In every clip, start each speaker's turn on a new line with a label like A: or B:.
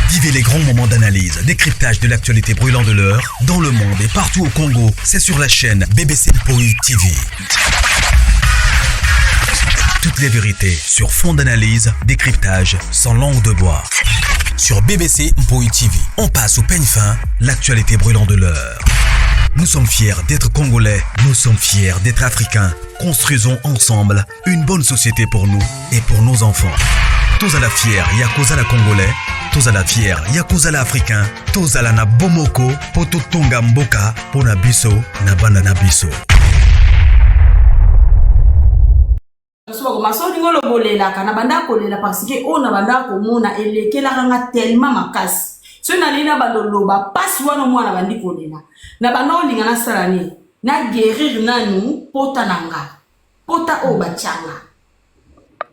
A: Vivez les grands moments d'analyse, décryptage de l'actualité brûlant de l'heure, dans le monde et partout au Congo. C'est sur la chaîne BBC Mpoi TV. Toutes les vérités sur fond d'analyse, décryptage, sans langue de bois. Sur BBC Mpoi TV, on passe au peigne fin, l'actualité brûlant de l'heure. Nous sommes fiers d'être Congolais, nous sommes fiers d'être Africains. Construisons ensemble une bonne société pour nous et pour nos enfants. Tous à la fière, Yakozala Congolais, tous à la fière, Yakozala Africain, tous à la na Bomoko, poto tonga mboka, pona biso, na banda na biso.
B: Parce que on a banda komona elekela kanga tellement makasi. So na lina bandoloba passe wana mwana bandi kolela. Na bana olinga na salani na guérir nanu pota nanga. Pota o bachanga.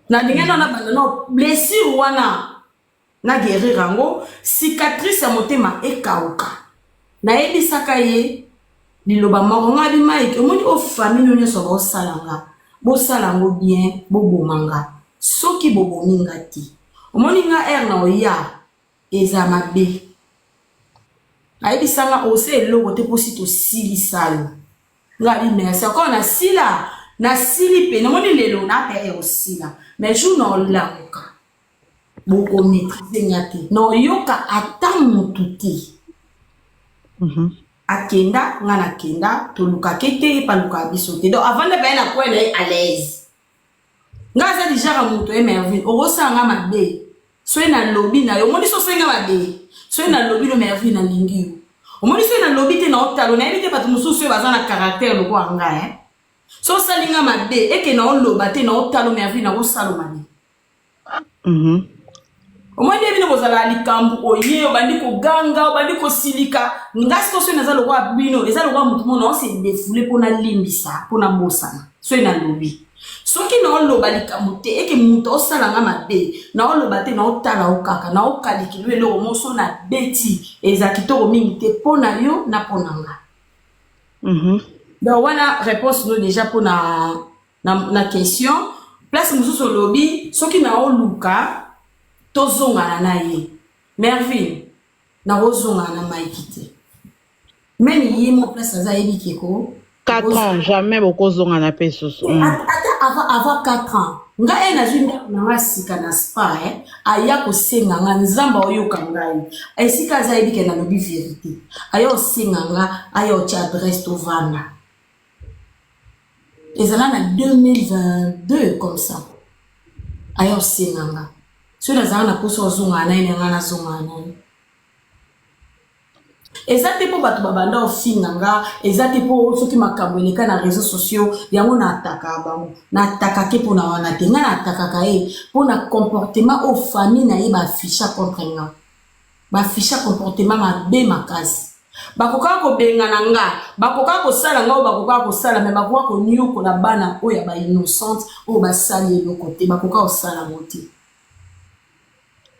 B: Na dingena na banda no blessure wana na guérir rango cicatrice ya motema ekauka. Na ebisaka ye liloba maronga bi Mike omoni o famille no so ba salanga. Bo salango bien bo bomanga. Soki bobo mingati. Omoni nga na oya eza mabe. Aibi sanga ose logo te posito sili salo. Nga bi merci encore na sili pe no moni lelo na te osila. Mais jou no lanka. Boko maîtriser ngati. No yoka ata mututi. Akenda ngana kenda toluka kete paluka bisote. Donc avant de na ko na à l'aise. Nga za déjà muto emerveille. Osa nga mabe. Soy na lobby na yo moni so senga mabe. Soy na lobby no merveille na lingi. Omoni soy na lobby te na otalo na ebite patu mususu baza na caractère loko anga So salinga mabe eke na oloba te na otalo merveille na osalo mabe. Omoni ebino bozala likambu oye obandi ko ganga obandi ko silika ngasi ko soy na za loko abino eza loko mutu mona on se défouler pona limbisa pona bosana. Soy na lobby. Soki na oloba likambu te eke mutu osalanga mabe na oloba te na otala okaka na okalikilwe eloko moso na beti eza kitoko mingi te pona yo na pona nga. Donc wana réponse no déjà pona na question place mususu lobi soki na oluka tozonga na ye Merville na ozonga na maikite même yimo place aza ebikeko
C: 4 ans jamais beaucoup zonga na pesoso.
B: Avant 4 ans. Nga na zwinda na sika na spa aya ko senga nga nzamba oyoka ngai. Esika za ebike na lobi vérité. Aya o senga nga aya o cha adresse to vanda. Ezala na 2022 comme ça. Aya o senga nga. So na za na poso zonga na ina nga na zonga na. Ezate po batu babanda ofinga nga ezate po soki makambo eleka na réseaux sociaux yango na ataka bango na ataka ke pona wana te nga na ataka ka pona comportement au famille na ye ba afficha contre nga ba afficha comportement mabe makasi bakoka ko benga na nga bakoka ko sala nga bakoka ko sala mais bakoka ko nyuko la bana oya ba innocente o ba sali le côté bakoka ko sala moti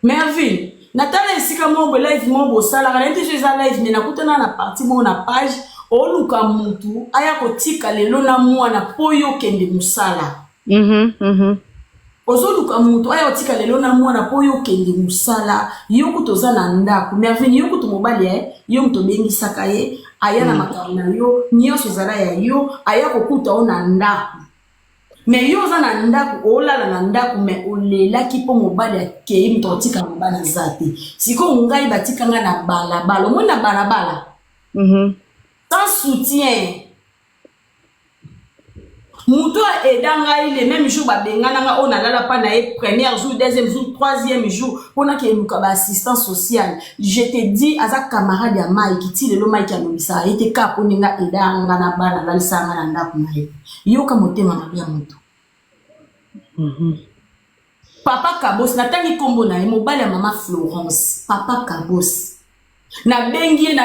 B: Merville Natala esika mo live mo bo sala kana nti za live me nakutana na parti mo na page oluka mutu aya kotika lelo na mwana poyo kende musala. Ozoluka mutu aya kotika lelo na mwana poyo kende musala yoku toza na ndako Merville yoku to mobali yo mto bengisaka ye aya na makambo na yo nyonso zala ya yo aya kokuta ona ndako. Mais yo za na ndaku olala na ndaku me olela kipo mobali akei mtotika mobana zate siko ngai batika nga na balabala mo na balabala sans soutien muto edanga ile même jour ba bengana nga ona lala pa na premier jour deuxième jour troisième jour pona ke luka ba assistance sociale je te dis aza camarade ya Mike ti lelo Mike anobisa ete ka poninga edanga na bana la lisanga na ndaku na ye yoka motema na bia muto Papa Kabos natangi kombo na ye mobali ya mama Florence Papa Kabos na bengi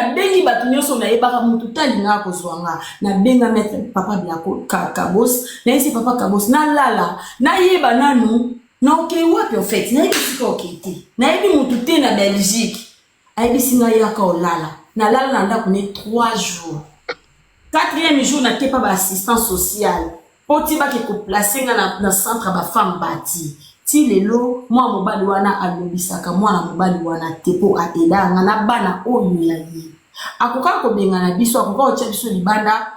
B: batu nyonso na ye baka mutu talinga ko zwanga na benga maître Papa Blako Kabos na isi Papa Kabos na lala na yeba nanu na oke wapi en fait na yebisika okete na yebi mutu te na Belgique ayebisi nga yaka olala na lala na ndako ne 3 jours 4e jour na kepa ba assistance sociale Poti ba ke ko placer nga na centre ba femme bati ti lelo mwa mobali wana alobisaka mwana mobali wana te po aedanga na bana oyo ya ye akoka kobengana biso akoka kotia biso libanda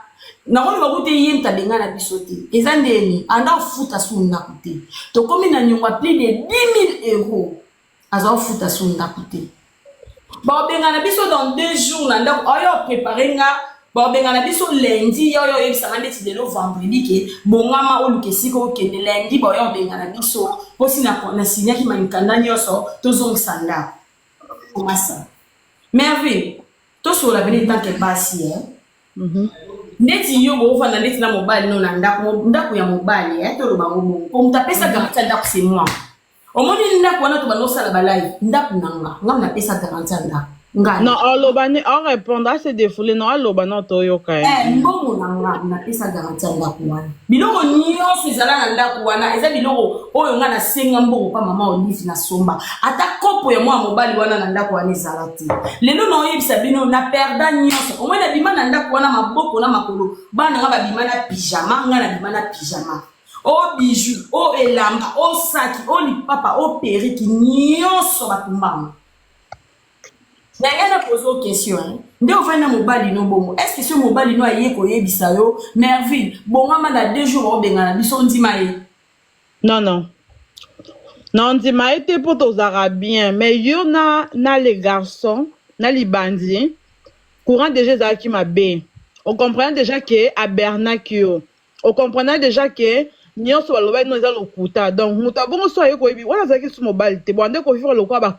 B: nakoloba kuti ye mtabengana biso te eza ndeni anda ofuta su ndako te tokomi na nyongwa plus de 10 000 euros aza ofuta su ndako te baobengana biso dans 2 jours na ndako oyo prépare nga baobengana biso lundi oyo oyebisanga ndeti lelo vendredi ke bongama oluka esika okende lundi baoyo obengana biso mposi na signaki mamikanda nyonso tozongisa ndako komasa merveille tosola bene tanke basi ndeti yo boofanda ndeti na mobali no na ndako ya mobali toloba ngobongo po mutu apesa garanti ya ndako c'est moi omoni ndako wana tobanosala balive ndako nanga nga munapesa garanti ya ndako
C: non alobani on répondre à ces défoulés non aloba non toyoka
B: mbongo nanga munapesa garanti ya ndako wana biloko nyonso ezala na ndako wana eza biloko oyo nga nasenga mbongo pa mama Olive na somba ata kopo ya mwa mobali wana na ndako wana ezala te lelo naoyebisa bino na perda nyonso omoi na bima na ndako wana maboko na makolo bana nga babima na pyjama nga na bima na pyjama o bijou o elamba o saki o lipapa o periki nyonso batumbanga Nanga pose une question. Nde ofana mobali no bongo. Est-ce que ce mobali no aye koyebisa yo Merville bonga manda 2 jours obengana biso ndima ye?
C: Non non. Non ndima été pour aux arabiens mais yo na les garçons na les bandits courant déjà za qui m'a bé. On comprend déjà que à Bernakio. On comprend déjà que nyonso baloba no eza lokuta donc muta bongo so aye koyebi wana zaki su mobali te bonde ko vivre lokwa ba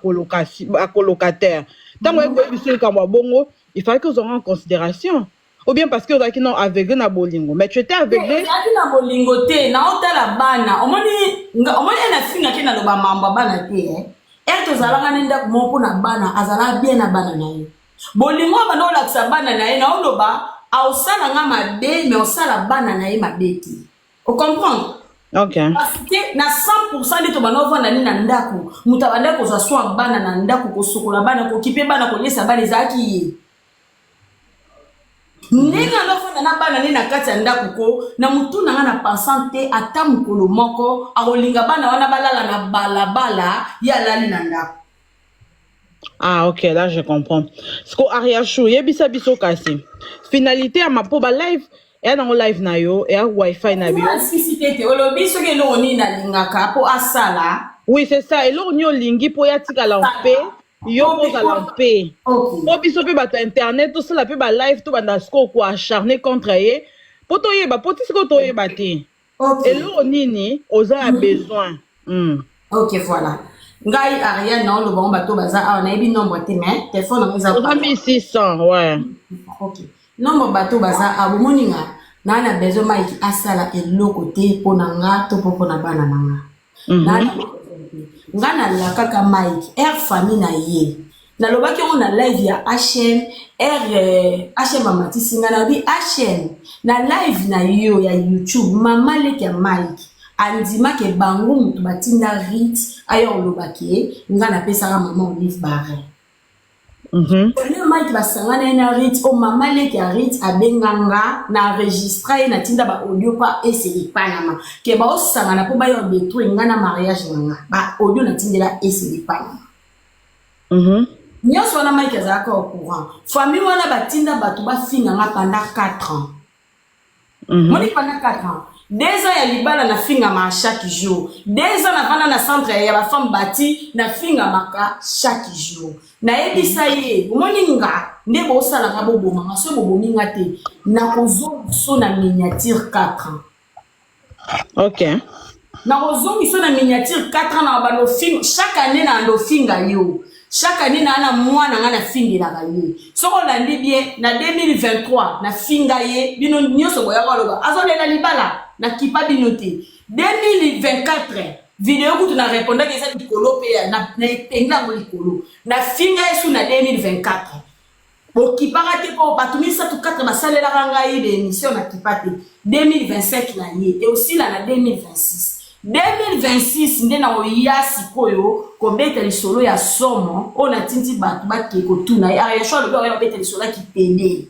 C: colocataire. Tant que bongo, il fallait qu'ils aient en considération. Ou bien parce que vous avez non aveuglé na bolingo. Mais tu étais aveuglé.
B: Na bolingo te, na otala bana. Omoni na finga ke na loba mamba bana te. To zalanga nenda ko na bana, azala bien na bana na ye. Bolingo ba no laksa bana na ye na oloba, a osala nga mabe, mais osala bana na ye mabe te. Vous comprenez?
C: Ok.
B: Parce que na 100% de to banova na nina ndako mutabanda ko za swa bana na ndako ko sokola bana ko kipe bana ko lesa bana zaki ninga ndofa na bana nina kati ya ndako ko na mutu na na pensante ata mukolo moko akolinga bana wana balala na balabala ya lali na ndako.
C: Ah ok, là je comprends. Sko Ariachou yebisa biso kasi. Finalité à ma poba live et dans live na yo et à wifi na bio. Oui, c'est ça. Et là on y lingi pour ya tika la paix, yo pour la paix. Pour biso pe ba internet tout ça la pe ba live tout banda sko ko acharné contre ye. Pour to yeba, pour tisko to yeba te. Et là on ni oza a besoin.
B: OK, voilà. Ngai Ariane na lo bon bato baza on a bi nombre te mais téléphone na za
C: 3600, ouais.
B: OK. Nombre bato baza abomoninga na na besoin maiki asala eloko te pona nga to pona bana nanga. Nga na la kaka maiki famille na ye. Na lobaki on na live ya HM HM mamati singa na bi HM na live na yo ya YouTube mama leki ya maiki andima ke bango mutu batinda rit ayo lobaki nga na pesa mama Olive Barre. Le mike basangana na rit o mama leki ya rit abenganga na enregistrer na tinda ba audio pa eseli panama ke ba osangana po ba yo détruire nga na mariage nga ba audio na tindela eseli panama. Nyonso wana mike azaka au courant famille wana batinda batu bafinga nga pendant 4 ans. Moni pendant 4 ans 2 ans ya libala na finga ma chaque jour 2 ans na vana na centre ya ba femme bati na finga maka chaque jour na ebisa ye omoni nga nde bo sala nga bo boma so bo bominga te na kozo so na miniature 4 ans.
C: OK.
B: Na kozo so na miniature 4 ans na ba no film chaque année na ndo finga yo chaque année na ana mwana nga na fingi la gaye soko na libie na 2023 na finga ye bino nyoso boya waloba azole na libala na kipa binote 2024 vidéo kutu na répondre que ça likolo pe na penga mo likolo na finga yesu na 2024 bo kipa te ko batumisa tu 4 basalela ranga ye de émission na kipate 2025 na ye et aussi là na 2026 2026 nde na oya sikoyo ko beta lisolo ya somo ona tinti batu bake ko tuna ya sholo do ya beta lisolo ki pende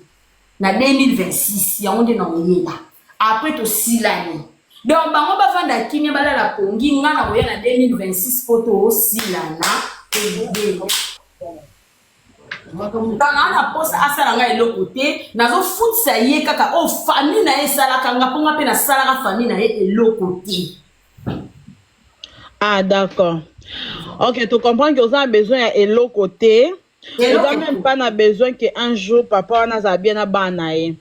B: na 2026 ya onde na oyela après to silani donc bango bavanda kini balala pongi nga na koya na 2026 poto osilana ebebe tanga na posa asala nga eloko te nazofutisa ye kaka o famille na ye esalaka nga mpo nga mpe nasalaka famille na ye eloko te.
C: Ah, d'accord. Ok, tu comprends que vous avez besoin de l'autre côté. Vous n'avez même pas besoin qu'un jour, papa, on a bien à banaye.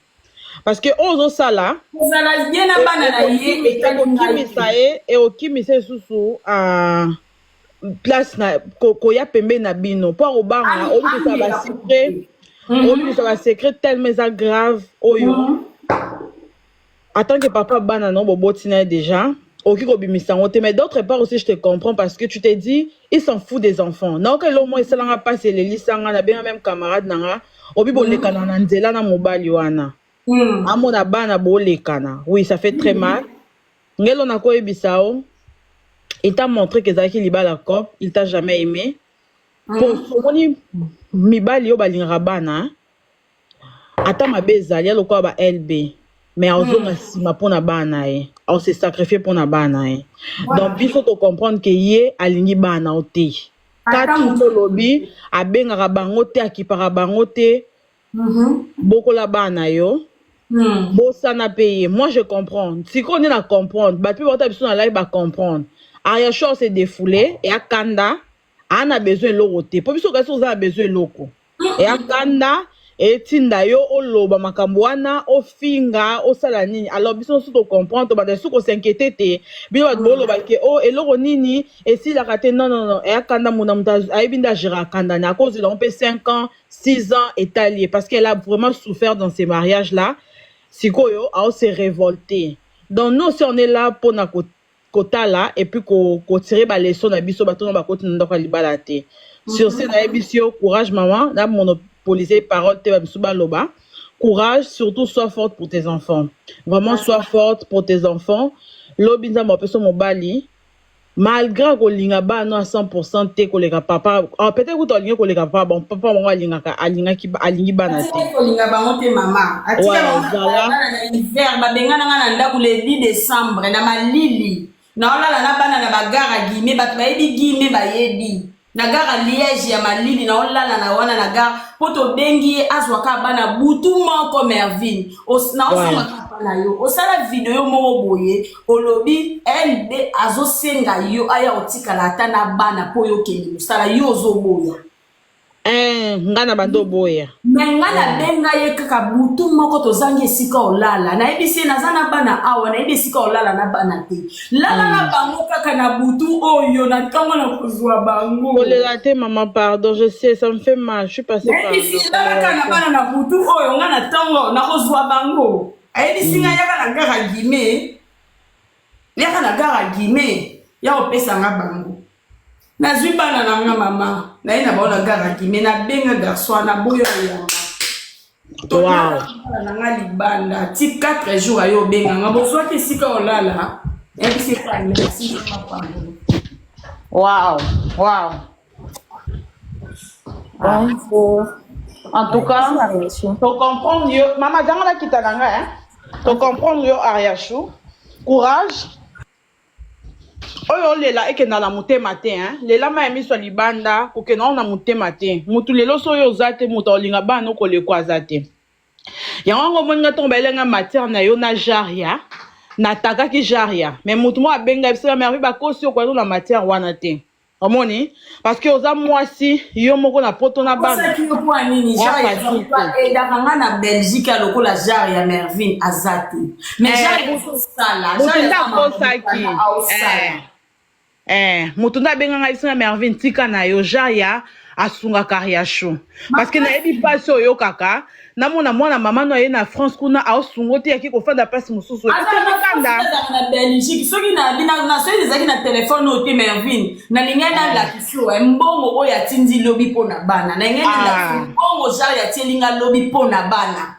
C: Parce que aux ça là,
B: vous allez bien à banaye
C: et au qui m'est sous place na koya pembe na bino pour au bar au lieu que ça va secret au lieu que ça va secret tellement ça grave oyo. Attends que papa bana non bobotina déjà. Mais d'autre part aussi, je te comprends parce que tu t'es dit, ils s'en foutent des enfants. Donc, au moins, ils ne pas les lisans, on a bien même camarade, obi bolé kana nzela na mobali wana. Amona bana bolé kana. Oui, ça fait très mal. Ngelo na ko ebisao. Il t'a montré que Zaki liba la cop, il t'a jamais aimé. Pour soni mibali yo balinga bana. Ata mabeza ya lokwa ba LB. Mais on a pour na bana e on s'est sacrifié pour na bana e donc il faut comprendre que yé alingi bana oté quand tout lobby a benga bango te akipara bango te beaucoup la bana yo bossa na payer moi je comprends si qu'on est à comprendre ba plus votre besoin là il va comprendre Aria chose c'est défoulé et akanda a besoin l'eau te pour biso ka so a besoin loko et akanda et tinda yo oloba makambwana ofinga osala nini alors biso so to comprendre ba de sou ko s'inquiéter te bino ba boloba ke oh eloko nini et si la raté non et akanda mona muta aibinda jira kanda na cause il a peu 5 ans 6 ans étalé parce qu'elle a vraiment souffert dans ces mariages là sikoyo a se révolter donc nous si on est là pour na kota là et puis ko tirer ba leçon na biso ba to ba koti ndoko libala te sur ce na ebisio courage maman na mon poliser parole te ba loba courage surtout sois forte pour tes enfants vraiment sois forte pour tes enfants lobinza mo peso mobali malgré ko linga ba no à 100% te ko leka papa peut-être que to linga ko leka papa bon papa mo alinga ka alingi bana te
B: ko linga ba mote mama atika ba na hiver ba bengana ngana ndaku le 10 décembre na malili na olala na bana na bagara gime ba bayebi gime ba yebi na gara Liège ya malili na olala na wana na gara poto bengi azwaka bana butu moko Mervin na osama kapa na yo osala video moko boye olobi LB azosenga yo aya otikala ata na bana po yo keni osala yo ozoboya
C: ngana bando boya
B: ngana benga ye kaka butu moko tozangi esika olala na ebisi na zana bana awa na ebisi ka olala na bana te lala na bango kaka na butu oyo na tango na kozwa bango
C: kolela te maman pardon je sais ça me fait mal je suis passée par
B: ebisi lala kaka na bana na butu oyo ngana tango na kozwa bango ebisi nga yaka na gara gime yaka na gara gime ya opesa nga bango nazwi bana na nga mama na ye na baona gara gime na benga garçon na boyo ya
C: wow
B: na nga libanda ti 4 jours ayo benga nga boswa ke sika olala et puis c'est pas merci
C: wow en tout cas to comprendre yo mama dangala kitananga hein to comprendre yo Ariachou courage oyo lela ekenda na motema te hein lela ma emiso libanda kokenda na motema te mutu lelo so yo zate mutu olinga bana okolekwa zate yango ngo moninga tomba elenga matière na yo na jaria na takaki jaria mais mutu mo abenga bisela mervi bakosi okwa na matière wana te omoni parce que oza mwasi yo moko na poto na bana
B: qui yo pour nini jaria et dakanga na Belgique à lokola jaria Mervin azate mais jaria ko sala jaria
C: ko saki mutunda benga nga bisina Mervin tika na yo jaria asunga Ariachou parce que na ebi passe oyo kaka na mona mwana mama no ye na France kuna a osungo te yaki ko fanda passe mususu
B: kanda na Belgique soki na bina na so ezaki na téléphone o te Mervin na lingana la kiso mbongo oyo atindi lobi pona bana na ngene la mbongo jaria tielinga lobi pona bana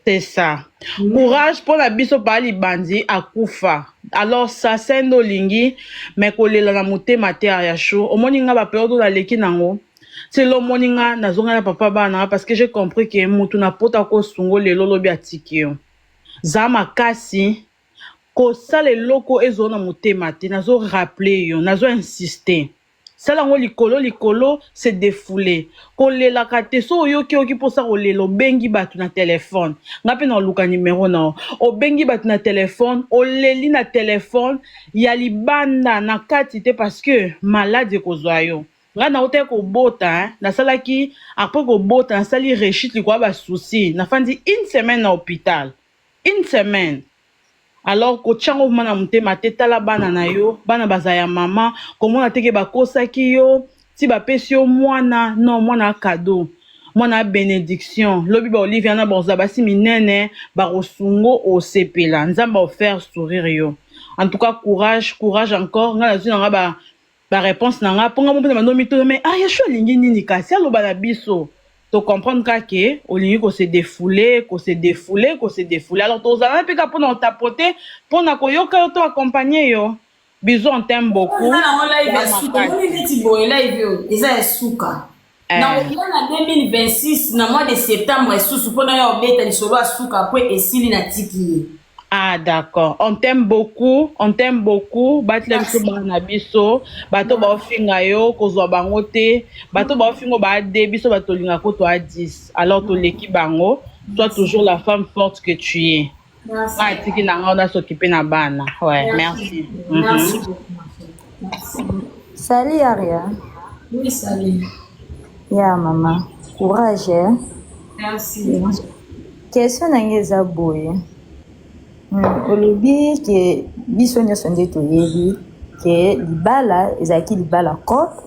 C: c'est ça courage pour la biso pa libandi akufa alors ça c'est no lingi mais kolela na motema te Ariachou omoninga ba période la leki nango c'est le moninga na zonga na papa bana parce que j'ai compris que mutu na pota ko sungo lelo lobi atiki yo zama kasi kosala eloko ezo na motema te nazo rappeler yo nazo insister sala ngo likolo se défouler kolelaka te so oyoki mposa kolela obengi bato na telefone nga mpe na oluka nimero na obengi bato na telefone oleli na telefone ya libanda na kati te parce que malade ekozwa yo nga nautaki kobota nasalaki apres kobota nasali rechute likwa basusi nafandi une semaine na hôpital une semaine alors kotyango mana motema te tala bana na yo bana baza ya mama komona teke bakosaki yo ti bapesi yo mwana non mwana cadeau mwana bénédiction lobi ba Olivia na boza basi minene bakosungo osepela nzamba offert sourire yo en tout cas courage encore nga nazwi nanga ba réponse nanga ponga mo pena manomi to mais ah Yeshua lingi nini kasi aloba na biso to comprendre que olingi ko se défouler alors tozala pe ka pona tapoter pona ko yoka to accompagner yo bisous on t'aime beaucoup
B: na 2026 na mois de septembre sous pona ya obeta lisolo asuka après esili na tiki.
C: Ah d'accord, on t'aime beaucoup. Batlem so bana biso, bato ba ofinga yo kozwa bango te, bato ba ofingo ba de biso bato linga ko to a 10. Alors to leki bango, sois toujours la femme forte que tu es.
B: Merci.
C: Ah, tiki na nga s'occuper na bana. Ouais, merci.
B: Merci.
D: Salut Aria.
B: Oui, salut.
D: Ya maman, courage.
B: Merci.
D: Question nangeza boye. Olobi ke biso nyonso nde toyebi ke libala ezalaki libala cope.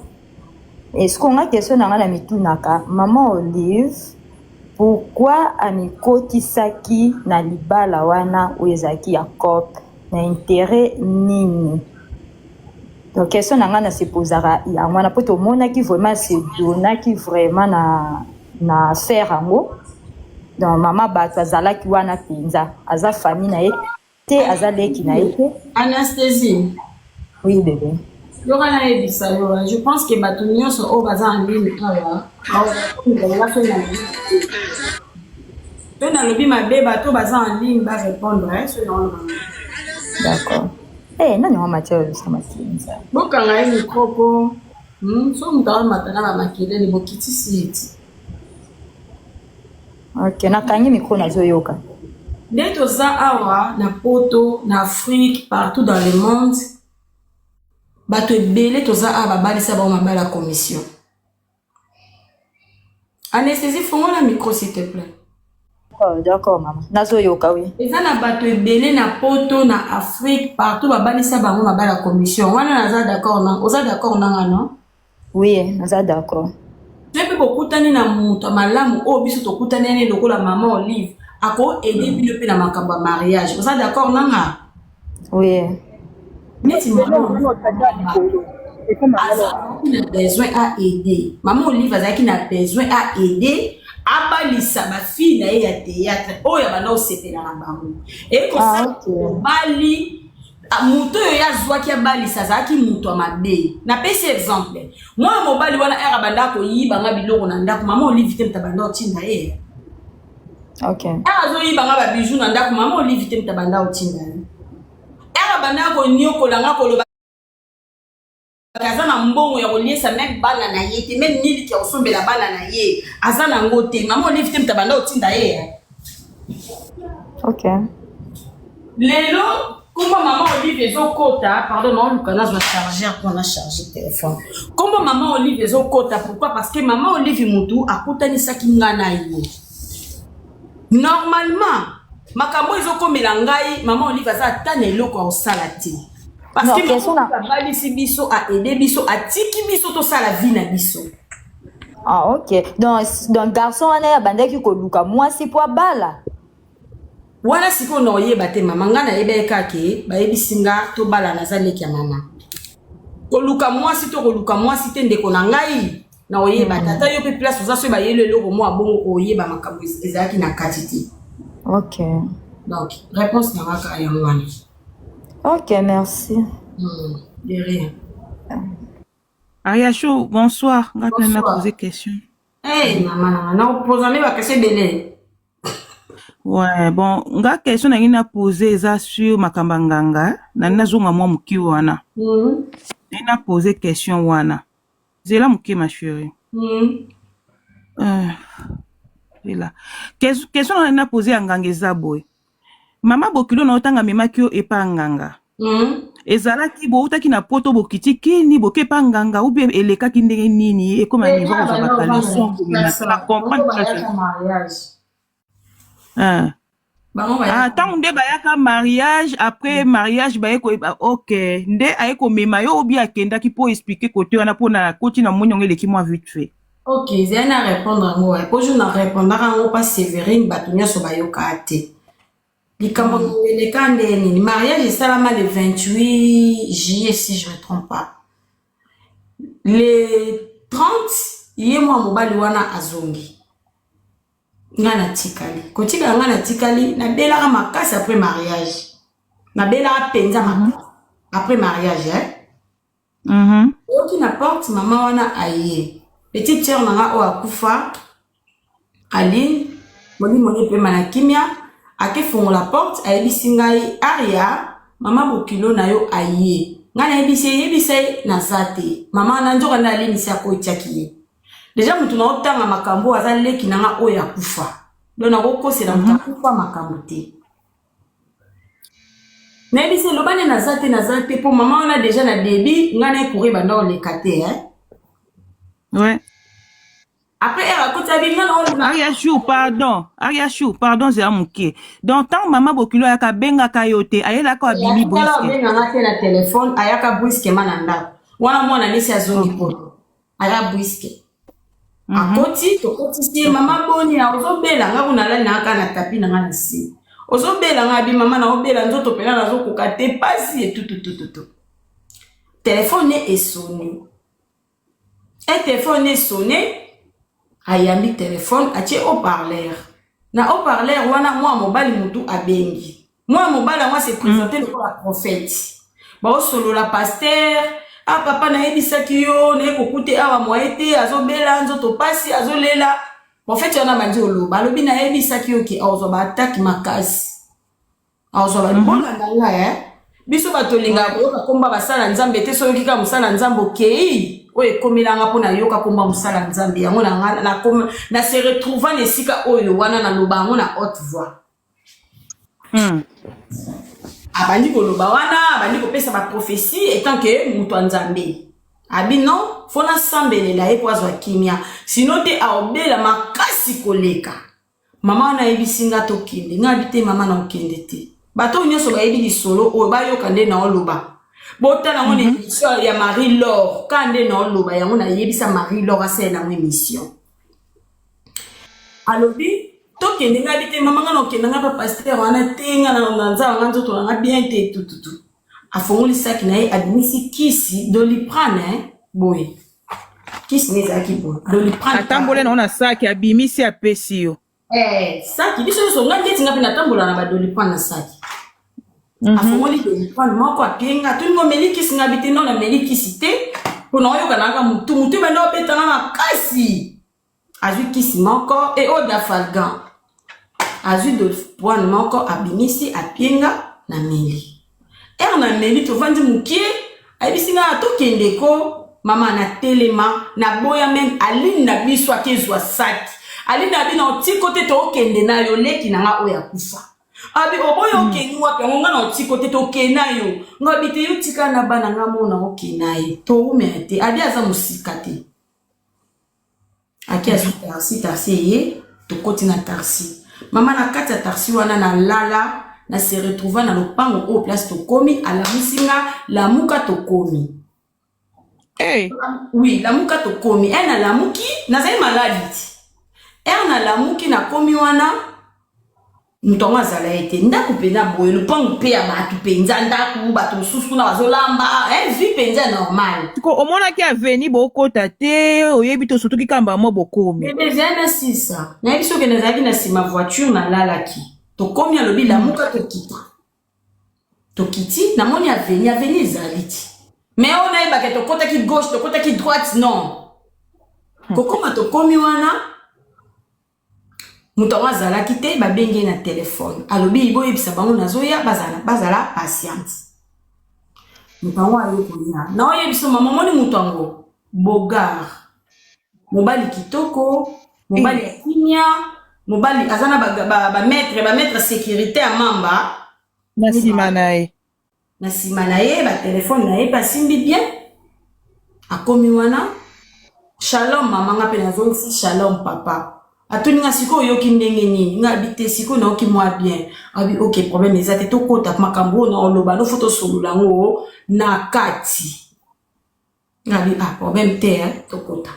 D: Est-ce qu'on a question nanga na mitunaka maman Olive pourquoi amikotisaki na libala wana oyo ezalaki ya cope na intérêt nini? Donc question nanga na se posera yango wana po tomonaki vraiment se donnaki vraiment na faire yango. Donc maman bato azalaki wana penza aza famille na ye te aza leki na ye te.
B: Anasthésie.
D: Oui bébé.
B: Yokana yebisa yo je pense que bato nyonso oyo baza en ligne awa to nalobi mabe bato baza en ligne barépondre so
D: d'accord. Nani wa Mathieu yebisa makinza
B: bokanga ye micro po so moto awamatana bamakelele bokitisi eti.
D: Ok, nakangi micro nazoyoka.
B: Nde toza awa na poto na Afrique partout dans le monde bato ebele toza awa babalisa bango mabala ya commission. Anesthésie fongola micro s'il te plaît.
D: Oh, d'accord maman. Nazoyoka oui.
B: Eza na bato ebele na poto na Afrique partout babalisa bango mabala ya commission. Wana naza d'accord na oza d'accord nanga non?
D: Oui, naza d'accord.
B: Pepe bokutani na mutu malamu o biso tokutani ne lokola maman Olive ako aider bino pe na makambo ya mariage. Oza d'accord nanga?
D: Oui.
B: Neti maman a besoin à aider. Maman Olive azaki na besoin à aider abalisa ba fille na ye ya théâtre o ya bana osepela na bango. Et comme ça bali muto yo ya zwaki abalisa azaki muto amabe. Na pesi exemple. Moi mobali wana era banda ko yiba nga biloko na ndako maman Olive te mtabanda otinda ye.
D: OK.
B: Era zo yiba nga ba bijou na ndako maman Olive te mtabanda otinda ye. Era banda ko nyokola nga koloba azana mbongo ya koliesa même bana na ye te même miliki ya osombela bana na ye azana ngote maman Olive te mtabanda otinda ye.
D: OK.
B: Lelo comment maman Olive ezokota pardon non on a charger pour on a chargé téléphone. Comment maman Olive ezokota pourquoi parce que maman Olive mutu akutanisaki nga na ye. Normalement makambo ezokomela ngai maman Olive aza tana eloko osala te. Parce que maman balisi biso a aider biso a tiki biso to sala vie na biso.
D: Ah OK. Donc garçon wana ya bandaki ko luka mwasi po bala.
B: Wana siko na oyeba te mama nga na yebeka ke bayebisinga to bala na zaleki ya mama. Koluka mwasi to koluka mwasi te ndeko na ngai na oyeba tata yo pe place oza so ba yelo eloko mo abongo oyeba makambo ezaki na katiti.
D: OK.
B: Donc réponse na waka ya mwana.
D: OK, merci.
B: De rien.
C: Ariacho, bonsoir. On va poser question.
B: Hey maman, na opposane ba question belé.
E: Ouais, bon, nga question na ngina poser eza sur makambanganga, na nina zonga mwa muki wana. Nina poser question wana. Zela muki ma chérie. Zela. Question na nina poser anganga eza boy. Mama Bokilo na otanga memaki yo epa nganga. Ezalaki boutaki na poto bokiti kini bokepa nganga ou bien elekaki ndenge nini ekoma niveau za bakaleson na comprendre ça. Tant nde bayaka mariage après mariage bayeko OK nde ayeko mema yo obi akendaki po expliquer côté wana po na koti na monyonge eleki moi vite fait.
B: OK, j'ai na répondre moi. Po je na répondre ngo pas Séverine batunya so bayoka ate. Likambo eleka ndeni mariage salama le 28 juillet si je me trompe pas. Le 30 yé moi mobali wana azongi. Ngana tikali. Kotika ngana tikali na belaka makasi après mariage. Na belaka penza makasi après mariage Oki na porte maman wana aye. Petite sœur nanga o akufa. Aline moni pe manakimia. Ake fongo la porte ayebisi ngai aria mama Bokilo na yo aye ngana yebisi na zate mama na njoka na alimisi akoitiaki ye deja mutu na otanga makambo aza leki nanga oya kufa dona kokosela mutu kufa makambo te na yebisi lobane na zate po mama wana deja na débit ngana ekuri banda oleka te
E: Ouais.
B: Après,
E: Ariachou, pardon, c'est amuke. Donc, tant maman Bokilo ayaka benga kayote, ayela ko abimi briske.
B: Benga ngate na téléphone, ayaka briske mananda. Wana mwana nesi azongi poto. Aya briske. Akoti, tokoti si mama boni na ozobela nga kunala na aka na tapi na ngana si. Ozobela nga bi mama na obela nzoto pena na zo kokate pasi et tout. Téléphone est sonné. Un téléphone est sonné. Ayambi téléphone atie haut-parleur. Na haut-parleur wana moi mobali mutu abengi. Moi mobali moi se présenter le prophète. Ba solo la pasteur, papa na yebisaki yo na ekokute awa moite azobela nzoto pasi azolela. Prophète yana mandi oloba lobi na yebisaki yo ki azo ba attaque makasi. Azo ba bonga ndanga biso batolinga ko komba basala nzambe te soki ka musala nzambo kei. Oye komilanga pona yoka komba musala nzambe yango na se retrouva nesika oyo wana na lobango na haute voix. Abandi ko loba wana abandi ko pesa ba prophétie étant que mutu nzambe. Abi non fona sambelela e poazo kimia sinon te aobela makasi koleka. Mama na ebisinga to kinde ngabite mama na okende te. Bato nyoso ba ebi solo o ba yoka nde na oloba. Bota na ngone émission ya Marie Laure kande na oloba yango na yebisa Marie Laure asa na émission. Alobi to kende ngabite mama ngana okende ngaba pasteur wana tenga na nzaba nganzo to nga bien te tout. Afongoli saki na ye admisi kisi Doliprane boy. Kisi nezaki boy. Doliprane.
E: Atambole na ona saki abimisi apesi yo.
B: Saki biso so ngati ngapi na tambola na ba Doliprane na saki. Afongoli Doliprane moko apenga tuningo meliki singabite no na meliki cité pona oyo kananga mutu bendo betanga makasi. Azui kisi moko e oda falgan. Azui Doliprane moko abimisi apenga na meli. Na meli to vandi mukie abisinga to kendeko mama na telema na boya même aline na biso akezwa saki aline na bino ti côté to kende na yo leki na nga oya kufa abi oboyo keni wapi ngonga na ti côté to kenayo ngabite yo tika na bana nga mona okenaye to umete abi aza musika te aki azu tarsi ye to koti na tarsi mama na kati ya tarsi wana na lala na se retrouva na lopango au place tokomi à la musinga la muka tokomi. Oui, la muka tokomi. Elle na la muki na zai maladi. Elle na la muki na komi wana ntonga zala ete ndako pena boye lopango pe ya batu penza ndako batu susu na bazolamba vie penza normal.
E: Ko omona ki aveni bokota te oyebi to surtout ki kamba mo bokomi.
B: Bébé zana sisa. Na biso ke na zaki na sima voiture na lalaki. Tokomi alobi la muka tokita. Tokiti na moni aveni ezaliti. Mais on a eba ke tokota ki gauche, tokota ki droite non. Kokoma tokomi wana Moutonga zala kite ba bengi na téléphone. Alobi ibo yebisa bango nazoya bazala patience. Moutonga ayo koya. Na oyebisa mama moni moutongo bogar. Mobali kitoko, mobali kinya, mobali azana ba maître sécurité à mamba.
E: Na simanae.
B: Na simanae ba téléphone na ye pasimbi bien. Akomi wana. Shalom mama nga pe nazo si shalom papa. Atuni nga siko yoki ndenge nini nga habite siko na oki moi bien. Abi OK problème ezate to kota makambo na oloba no photo solula ngo na kati. Nga bi problème te to kota.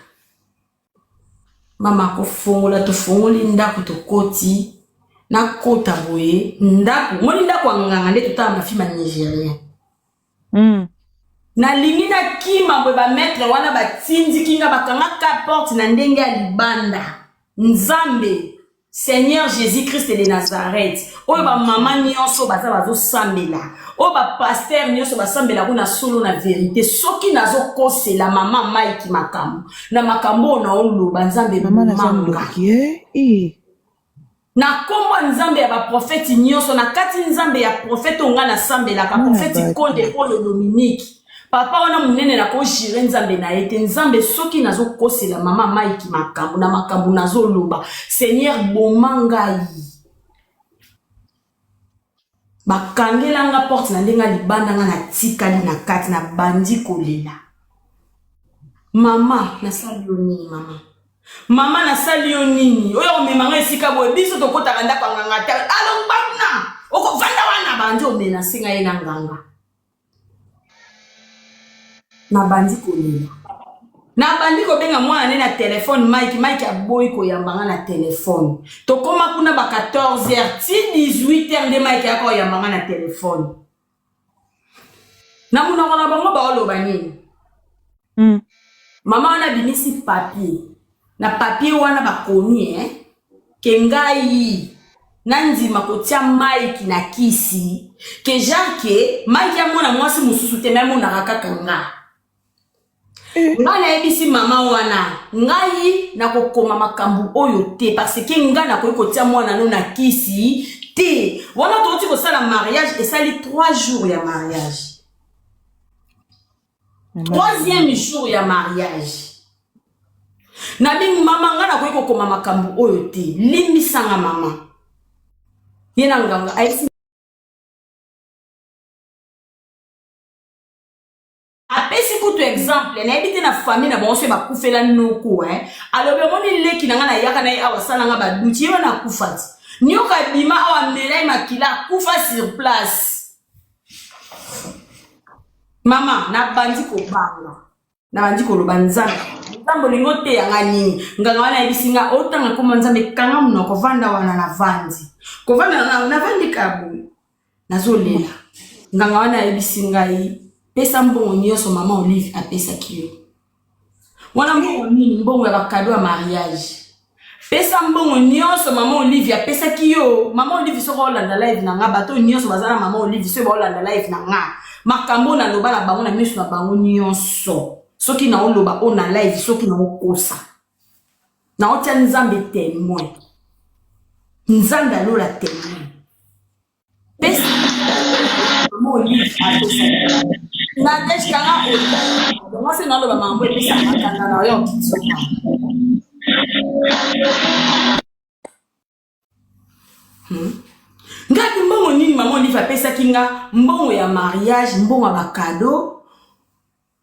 B: Mama ko fongola to fongoli ndako to koti na kota boye ndako moni ndako nganga nde tutama na film nigérien. Na lingi na kima bwe ba maître wana ba tindi kinga bakanga ka porte na ndenge ya libanda. Nzambe Seigneur Jésus-Christ de Nazareth. Oyo ba mama nyonso bazo sambela. Oyo ba pasteur nyonso basambela kuna solo na vérité. Soki nazo kosela mama Mike makambo. Na makambo na oloba Nzambe manga. Na kombo Nzambe ya ba prophète nyonso na kati Nzambe ya prophète onga na sambela ka prophète Konde Paul Dominique. Papa wana munene na ko jire Nzambe na ete Nzambe soki nazo kosela mama Mike makambo na makambo nazo loba Seigneur bomangai bakangela nga porte na ndenga libanda nga na tikali na kati na bandi kolela mama na salioni mama na salioni oyo omemanga esika boye biso tokota kanda kwa nganga ta alo mbana oko vanda wana bandi omena singa ye na nganga na bandi kolela na bandi ko benga mwana ne na téléphone Mike aboyi ko yambanga na téléphone to koma kuna ba 14h ti 18h de Mike yako yambanga na téléphone na muna kona bango ba oloba nini mama wana binisi papier na papier wana bakomi ke ngai nandima kotia Mike na kisi ke Jacques Mike ya mwana mwasi mususu te memo na kaka nga nga ebisi mama wana ngai na kokoma makambu oyo te parce que nga na kotia mwana no na kisi te wana toti ko sala mariage et sali 3 jours ya mariage 3e jour ya mariage na bi mama nga na kokoma makambu oyo te limbisanga mama yena nganga aisi apesi kutu exemple na ebite na famille na bonso ba kufela noko alors be moni leki na nga na yaka na awasala nga baduti yo na kufati nyoka bima awa melai makila kufa sur place mama na bandi ko banga na bandi ko loba nzambo lingo te yanga nini nganga wana ebisinga otanga ko Nzambe kanga munoko vanda wana na vandi ko vanda na vandi kabu nazolela nganga wana ebisinga pesa mbongo nyonso mama Olive apesa kiyo wana mbongo nini mbongo ya bakado ya mariage pesa mbongo nyonso mama Olive apesa kiyo mama Olive soko olanda live na nga bato nyonso bazala mama Olive soko olanda live na nga makambo na loba na bango na miso na bango nyonso soki na oloba ona live soki na okosa na otia Nzambe témoin Nzambe alola témoin pesa mama Olive apesa na desh kanga oyo moi c'est dans le mambo et puis ça makanga na yo kitsoka ngaki mbongo nini mama Olive apesa kinga mbongo ya mariage mbongo ya bakado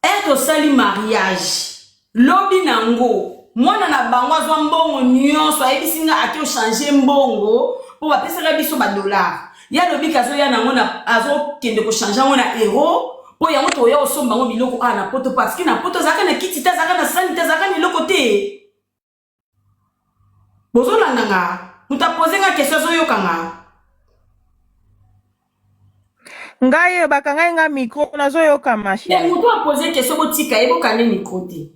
B: eto sali mariage lobi nango mwana na bango azwa mbongo nyonso ayebisinga ake changer mbongo po bapesaka biso ba dollar ya lobi kazo ya nango na azo kende ko changer ngo na euro po ya moto ya osomba ngo biloko na poto parce que na poto zaka na kiti ta zaka na sani ta zaka ni loko te bozolanda nga mutapose nga question zo yokanga
E: ngai bakanga nga micro nazo yoka machi
B: ya muto a poser question botika eboka ne micro te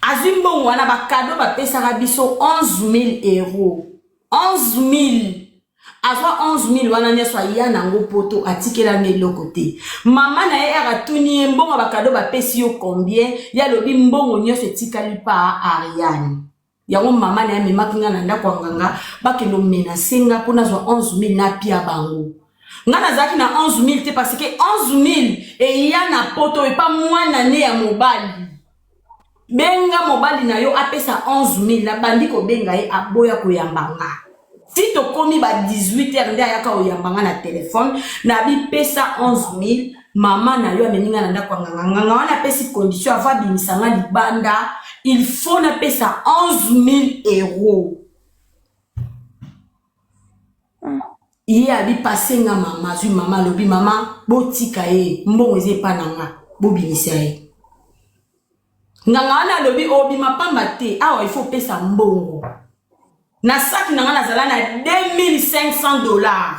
B: azimbo wana bakado bapesa biso 11,000 euros 11,000 azwa 11,000 wana nyeso ya nango poto atikela meloko te mama na ye aratuni mbongo bakado bapesi yo combien ya lobi mbongo nyeso etikali pa Ariane yango mama na ya memaki nga na ndako ya nganga bakende omenase nga mpo nazwa 11 000 na pia bango nga nazalaki na 11 000 te parce que 11 000 eya na poto epa mwana ne ya mobali benga mobali na yo apesa 11 000 na bandi kobenga ye aboya koyamba nga si tokomi ba 18h nde ayaka oyamba nga na telefone na bipesa 11 000 mama na yo ameninga na ndako nganga nganga wana pesi condition ava bimisa nga libanda il faut na pesa 11 000 euros Iye abi passé nga mama zui mama lobi mama botika ye mbongo eze pa nanga bobimisa ye nganga wana lobi obima pamba te awa il faut pesa mbongo na saki nanga nazala na $2500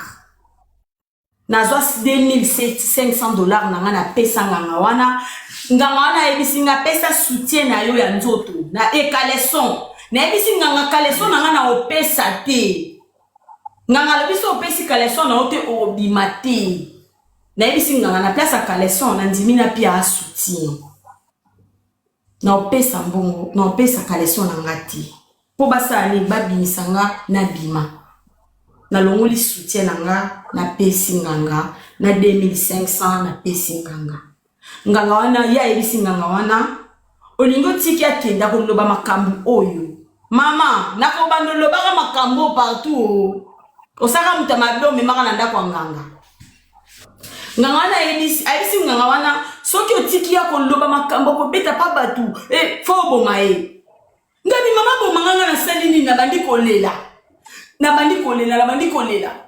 B: nazwa $2500 nanga na pesa nganga wana ebisi nga pesa soutien na yo ya nzoto na ekaleson na ebisi nganga kaleson nanga na opesa te nganga lobi so opesi kaleson na ote obima te na ebisi nganga na place ya kaleson na ndimi na pia soutien na opesa mbongo na opesa kaleson nanga te po basala ni babimisa nga na bima na longoli soutien nanga na pesi nganga na 2500 na pesi nganga nganga wana ya ebisi nganga wana olingo tiki akenda koloba makambo oyo mama nakobanda lobaka makambo partout osaka muta mablome maka na ndako nganga nganga wana ebisi nganga wana soki otiki ya koloba makambo kobeta pa batu fo boma ye ngami mama boma nganga na salini na bandi kolela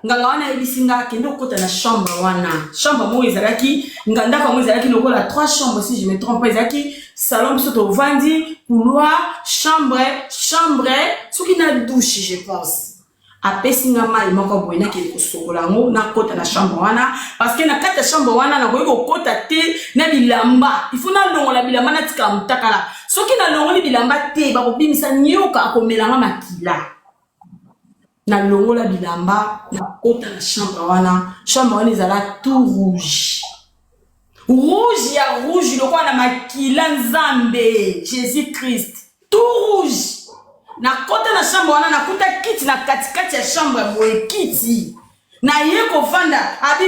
B: nganga wana ebisi nga kende okota na chambre wana chambre mo ezalaki ngandaka mo ezalaki lokola 3 chambres si je me trompe pas ezalaki salon biso tovandi couloir chambre soki na douche je pense apesi nga mai moko boye nakende kosokola yango nakota na chambre wana parce que na kati ya chambre wana nakoki kokota te na bilamba il faut nalongola bilamba natikala motakala soki nalongoli bilamba te bakobimisa nyoka akomelanga makila na longola bilamba na kota na chambre wana ezala tout rouge ya rouge lokola na makila nzambe Jésus Christ tout rouge na kota na chambre wana na kuta kiti na katikati ya chambre boye kiti na ye kofanda abi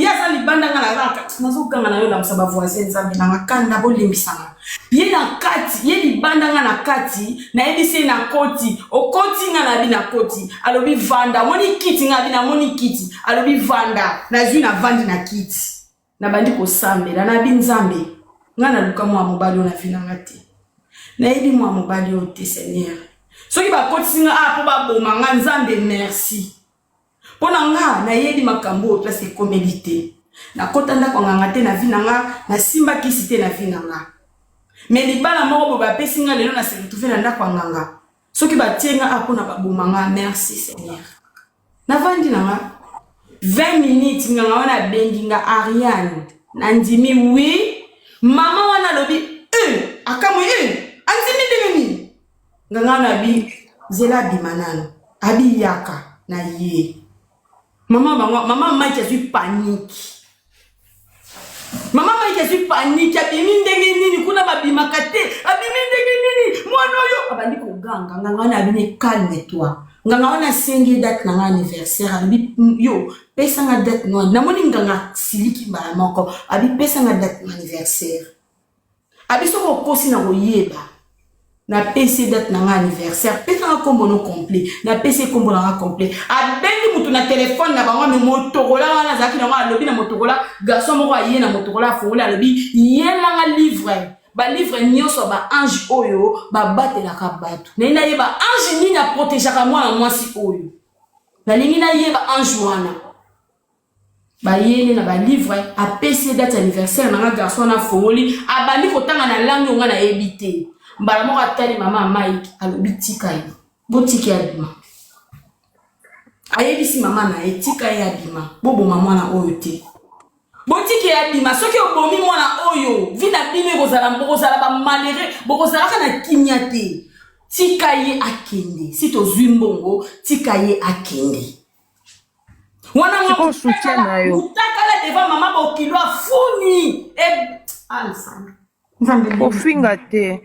B: yaza libanda nga na raka nazokanga na yo la msaba voisin nzambe na makanda bolimbisanga ye na kati ye libanda nga na kati na ebisi na koti okoti nga na bi na koti alobi vanda moni kiti nga bi na moni kiti alobi vanda na zui na vandi na kiti na bandi kosambela na bi nzambe nga na luka mwa mobali ona finanga te na ebi mwa mobali o te Seigneur soki bakoti nga po baboma nga nzambe merci pona nga na yedi makambo place komelite na kota ndako nganga te na vinanga na simba kisi te na vinanga mais libala moko ba pesi nga lelo na se retrouver na ndako nganga soki batenga apona baboma nga merci Seigneur na vandi nanga 20 minutes nganga wana bengi nga Ariane na ndimi oui mama wana lobi akamu andimi ndimi nganga na bi zela bimanano abi yaka na ye Maman Mike suis panique. Maman Mike suis panique. Abimi ndenge nini kuna babima kate. Abimi ndenge nini mwana yo. Abandi ko ganga nganga na abine calme toi. Nganga wana sengi date na anniversaire abi yo pesa nga date no. Na moni nganga siliki ba moko. Abi pesa nga date na anniversaire. Abi so ko kosi na koyeba. Na PC date na anniversaire pesa nga kombo no complet na PC kombo na complet abengi mutu na téléphone na bango me motokola wana zaki na alobi na motokola garçon moko aye na motokola afongola alobi yela nga livre ba livre nyoso ba ange oyo ba batela ka batu na ina ye ba ange ni na protéger ka mwana mwasi oyo na lingi na ye ba ange wana ba yene na ba livre a PC date anniversaire na garçon na fongoli abandi kotanga na langue nga na ebité mbala moko atali mama Mike alobi tika ye botiki ya bima ayebisi mama na etika ya bima boboma mwana oyo te botiki ya bima soki obomi mwana oyo vina bino bozala ba malere bokozalaka na kimia te tika ye akende si tozwi mbongo tika ye akende wana ngo
C: soutien na yo
B: utakala devant mama bokilo afuni alfa
C: ofinga te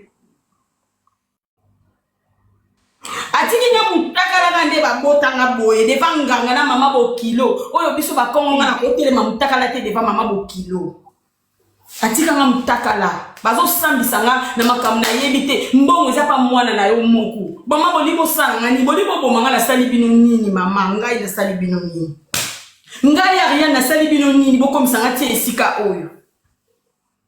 B: botanga boye devant nganga na mama bo kilo oyo biso ba kongo na kotelema mutakala te devant mama bo kilo atika nga mutakala bazo sambisa nga na makambo na yebi te mbongo eza pa mwana na yo moko mama bolibo sala nga ni bolibo bomanga na sali bino nini mama ngai na sali bino nini ngai ya rien na sali bino nini bokomisa nga te esika oyo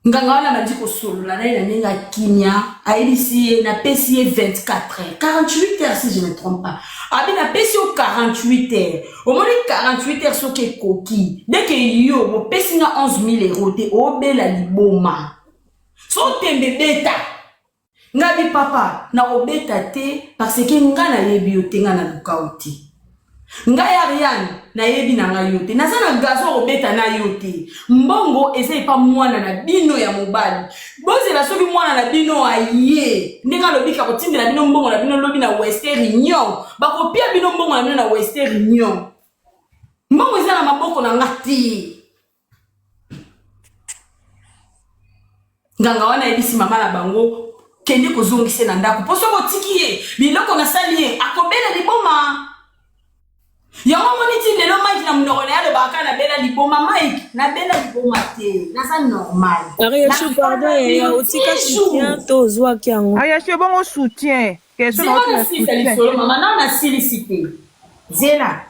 B: nganga wana bandi kosolola na ye na ndenge akimia ayebisi ye napesi ye 24 heures 48 heures si je ne me trompe pas abi napesi yo 48 heures omoni 48 heures soki ekoki deke yo bopesi nga 11 000 € te obela liboma so tembe beta nga bi papa na obeta te parce que nga nayebi yo te nga na lukao te nga ya rien nayebi na nga yo te naza na gazo obeta na yo te mbongo eza epa mwana na bino ya mobali bozela soki mwana na bino aye ndenge alobika kotindela bino mbongo na bino lobi na Western Union bakopia bino mbongo na bino na Western Union mbongo eza na maboko na nga te nganga wana yebisi mama na bango kende kozongise na ndako po soko tiki ye biloko na sali ye akobela liboma yango moniti lelo Mike na mnoko na yalo baka na bela liboma Mike na bela liboma te na ça normal
F: Ariachu pardon ya otika soutien to zwa kiango
E: Ariachu bongo soutien question
B: na soutien mama na silicité zela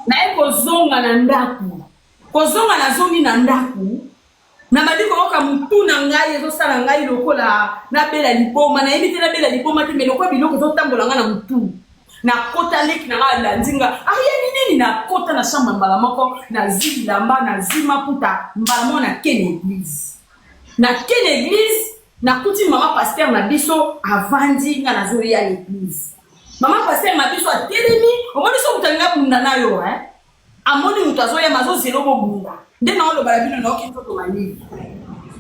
B: na ekozonga na ndaku kozonga na zongi na ndaku na badiko oka mutu na ngai ezosala ngai lokola na bela liboma na yebi te na bela liboma te meloko biloko zotambola nga na mutu na kota leki na nga ndinga ariani nini na kota na shamba mbala moko na zilamba na zima puta mbala mo na ken église na kuti mama pasteur na biso avandi nga na zoya l'église mama pasteur na biso atelemi omoni so mutalinga bunda na yo amoni mutu azoya mazo zelo bo bunda nde na olo balabino na oki toto mani